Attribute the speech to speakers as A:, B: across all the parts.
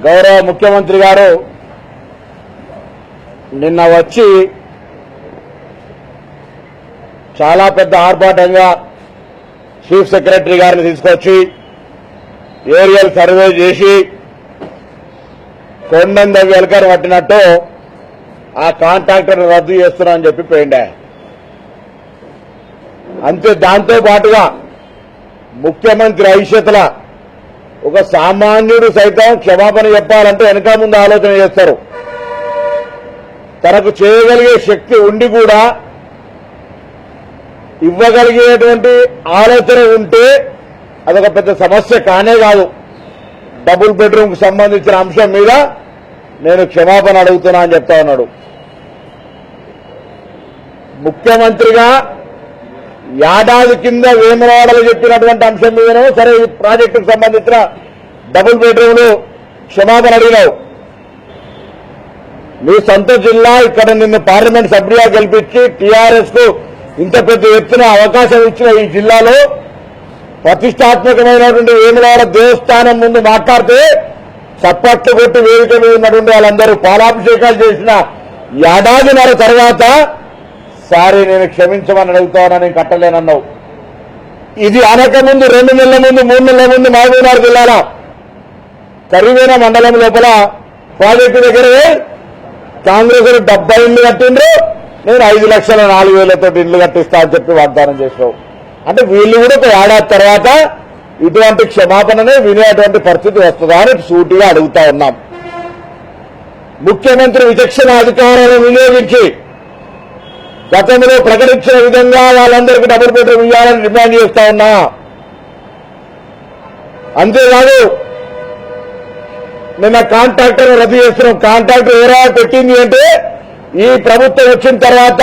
A: గౌరవ ముఖ్యమంత్రి గారు నిన్న వచ్చి చాలా పెద్ద ఆర్భాటంగా చీఫ్ సెక్రటరీ గారిని తీసుకొచ్చి ఏరియల్ సర్వే చేసి కొండంద వెలకర పట్టినట్టు ఆ కాంట్రాక్టర్ రద్దు చేస్తున్నా అని చెప్పి పోయిండే. అంతే, దాంతో పాటుగా ముఖ్యమంత్రి ఐశ్యతల ఒక సామాన్యుడు సైతం క్షమాపణ చెప్పాలంటే వెనక ముందు ఆలోచన చేస్తారు. తనకు చేయగలిగే శక్తి ఉండి కూడా ఇవ్వగలిగేటువంటి ఆలోచన ఉంటే అదొక పెద్ద సమస్య కానే కాదు. డబుల్ బెడ్రూమ్ కు సంబంధించిన అంశం మీద నేను క్షమాపణ అడుగుతున్నా అని చెప్తా ఉన్నాడు. ముఖ్యమంత్రిగా ఏడాది కింద వేములవాడలో చెప్పినటువంటి అంశం మీదనే సరే ఈ ప్రాజెక్టుకు సంబంధించిన డబుల్ బెడ్రూమ్లు క్షమాపణ అడిగినావు. నీ సొంత జిల్లా ఇక్కడ నిన్ను పార్లమెంట్ సభ్యులుగా గెలిపించి టీఆర్ఎస్ కు ఇంత పెద్ద ఎత్తున అవకాశం ఇచ్చిన ఈ జిల్లాలో ప్రతిష్టాత్మకమైనటువంటి వేములవాడ దేవస్థానం ముందు మాట్లాడితే చప్పట్లు కొట్టి వేదిక మీద ఉన్నటువంటి వాళ్ళందరూ పాలాభిషేకాలు చేసిన ఏడాదిన్నర తర్వాత సారీ నేను క్షమించమని అడుగుతానని కట్టలేనన్నావు. ఇది అనక ముందు 2 నెలల ముందు 3 నెలల ముందు మహబూబ్నగర్ జిల్లాలో కరీవేనా మండలం లోపల ప్రాజెక్టు దగ్గరే కాంగ్రెస్ 70 ఇళ్లు కట్టిండ్రు, నేను 5,04,000 ఇళ్లు కట్టిస్తా అని చెప్పి వాగ్దానం చేసావు. అంటే వీళ్ళు కూడా ఒక ఏడాది తర్వాత ఇటువంటి క్షమాపణనే వినేటువంటి పరిస్థితి వస్తుందా అని సూటిగా అడుగుతా ఉన్నాం. ముఖ్యమంత్రి విచక్షణ అధికారాలను వినియోగించి గతంలో ప్రకటించిన విధంగా వాళ్ళందరికీ డబుల్ బెడ్రూమ్ ఇవ్వాలని డిమాండ్ చేస్తా ఉన్నా. అంతేకాదు నిన్న కాంట్రాక్టర్ రద్దు చేస్తున్నాం. కాంట్రాక్టర్ ఎవరా పెట్టింది అంటే ఈ ప్రభుత్వం వచ్చిన తర్వాత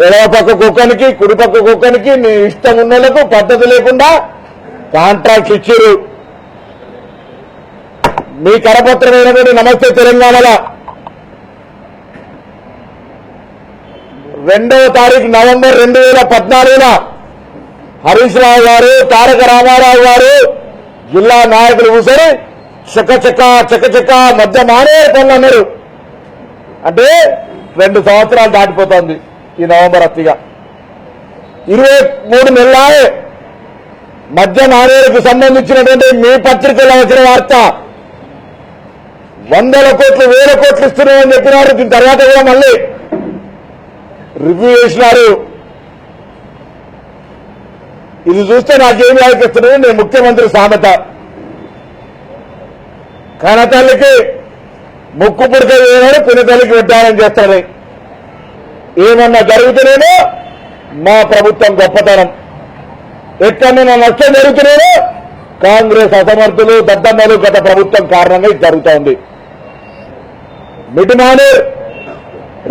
A: ఎడవ పక్క కుక్కనికి కుడి పక్క కుక్కనికి నీ ఇష్టం ఉన్నలకు పద్ధతి లేకుండా కాంట్రాక్ట్ ఇచ్చారు. మీ కరపత్రమైనటువంటి నమస్తే తెలంగాణలో 2వ తారీఖు నవంబర్ 2014 హరీష్ రావు గారు తారక రామారావు గారు జిల్లా నాయకులు కూర్చొని చకచక మధ్య మానే పనులు అన్నారు. అంటే 2 సంవత్సరాలు దాటిపోతుంది ఈ నవంబర్ అత్తిగా 23 నెలలే మధ్య నాణేలకు సంబంధించినటువంటి మీ పత్రికలో వచ్చిన వార్త 100 కోట్లు 1000 కోట్లు ఇస్తున్నామని చెప్పినారు. దీని తర్వాత కూడా మళ్ళీ రివ్యూ చేసినారు. ఇది చూస్తే నాకేమి ఆలోచిస్తున్నాడు నేను ముఖ్యమంత్రి సామెత కనతల్లికి ముక్కు పుడక వేయనాడు పినతల్లికి విడ్డాలని చేస్తానని ఏమన్నా జరుగుతున్నానో మా ప్రభుత్వం గొప్పతనం, ఎక్కడైనా నష్టం జరుగుతున్నానో కాంగ్రెస్ అసమర్థులు దద్దమ్మలు గత ప్రభుత్వం కారణంగా ఇది జరుగుతూ ఉంది. మిటిమాను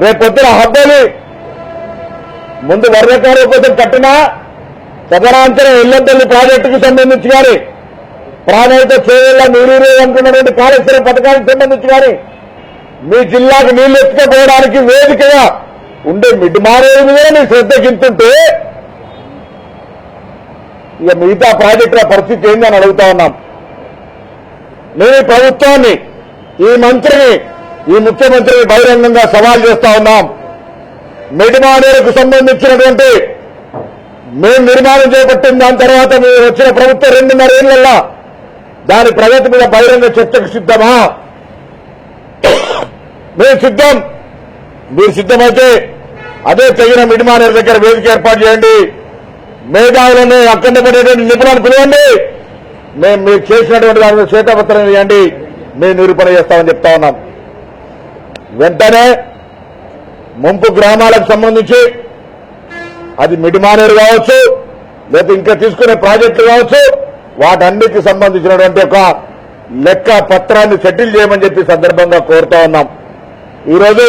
A: రేపొద్దున హబ్బలి ముందు వర్గకారు కోసం కట్టినా తదనంతరం ఎల్లంపల్లి ప్రాజెక్టుకు సంబంధించి కానీ ప్రాణాయిత చేయాల నీరు అనుకున్నటువంటి కాళేశ్వరం పథకానికి సంబంధించి కానీ మీ జిల్లాకు నీళ్లు ఎత్తుకపోవడానికి వేదికగా ఉండే మిడ్మానేరు మీద మీ శ్రద్ధ గింతుంటే ఇక మిగతా ప్రాజెక్టుల పరిస్థితి ఏందని అడుగుతా ఉన్నాం. నేను ఈ ప్రభుత్వాన్ని ఈ మంత్రిని ఈ ముఖ్యమంత్రిని బహిరంగంగా సవాల్ చేస్తా ఉన్నాం. మిడ్మానేరుకు సంబంధించినటువంటి మేము నిర్మాణం చేపట్టిన దాని తర్వాత మీరు వచ్చిన ప్రభుత్వం 2.5 ఏళ్లలో దాని ప్రగతి మీద బహిరంగ చర్చకు సిద్ధమా? మేము సిద్ధం. మీరు సిద్ధమైతే అదే తగిన మిడ్మానేరు దగ్గర వేదిక ఏర్పాటు చేయండి. మేధావులను అక్కడి పడేటువంటి నిపుణులను పిలవండి. మేము మీరు చేసినటువంటి దాని మీద శ్వేతపత్రం ఇవ్వండి, మేము నిరూపణ చేస్తామని చెప్తా ఉన్నాం. వెంటనే ముంపు గ్రామాలకు సంబంధించి అది మిడ్మానేరు కావచ్చు లేదా ఇంకా తీసుకునే ప్రాజెక్టులు కావచ్చు వాటన్నిటికి సంబంధించినటువంటి ఒక లెక్క పత్రాన్ని సెటిల్ చేయమని చెప్పి సందర్భంగా కోరుతా ఉన్నాం. ఈరోజు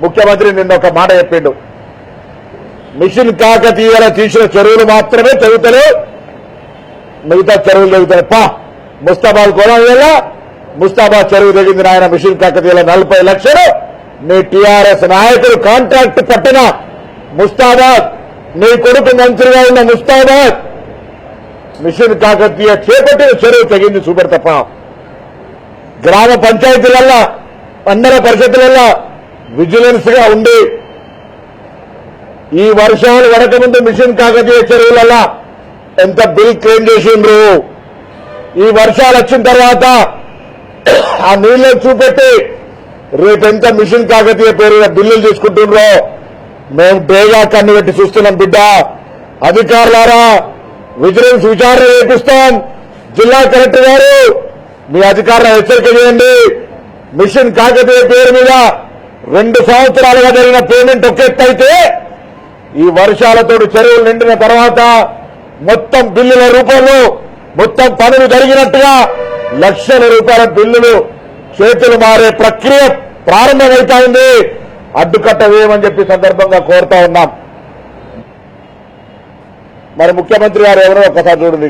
A: ముఖ్యమంత్రి నిన్న ఒక మాట చెప్పిండు, మిషన్ కాకతీయలో తీసిన చెరువులు మాత్రమే తెగుతలే, మిగతా చెరువులు తెగుతాయి. ముస్తాబాద్ కోణం వల్ల ముస్తాబాద్ చెరువు తెగింది నాయన మిషన్ కాకతీయలో 40 లక్షలు. మీ టీఆర్ఎస్ నాయకులు కాంట్రాక్ట్ పట్టిన ముస్తాబాద్, నీ కొడుకు మంత్రిగా ఉన్న ముస్తాబాద్ మిషన్ కాకతీయ చేపట్టిన చెరువు తెగింది చూపెడు తప్ప గ్రామ పంచాయతీలల్లో మండల పరిషత్తులలో విజిలెన్స్ గా ఉండి ఈ వర్షాలు పడకముందు మిషన్ కాకతీయ చెరువులలో ఎంత బిల్ క్లెయిమ్ చేసిండ్రు, ఈ వర్షాలు వచ్చిన తర్వాత ఆ నీళ్లను చూపెట్టి రేపెంత మిషన్ కాకతీయ పేరుగా బిల్లులు తీసుకుంటుండ్రో మేము డేగా కన్ను పెట్టి చూస్తున్నాం బిడ్డ. అధికారులారా విజిలెన్స్ విచారణ చేపిస్తాం. జిల్లా కలెక్టర్ గారు మీ అధికారులను హెచ్చరిక చేయండి. మిషన్ కాకతీయ పేరు మీద 2 సంవత్సరాలుగా జరిగిన పేమెంట్ ఒక ఎత్తు అయితే ఈ వర్షాలతో చెరువులు నిండిన తర్వాత మొత్తం బిల్లుల రూపంలో మొత్తం పనులు జరిగినట్టుగా లక్షల రూపాయల బిల్లులు చేతులు మారే ప్రక్రియ ప్రారంభమవుతా ఉంది. అడ్డుకట్ట వేయమని చెప్పి సందర్భంగా కోరుతా ఉన్నాం. మరి ముఖ్యమంత్రి గారు ఎవరో ఒక్కసారి చూడండి.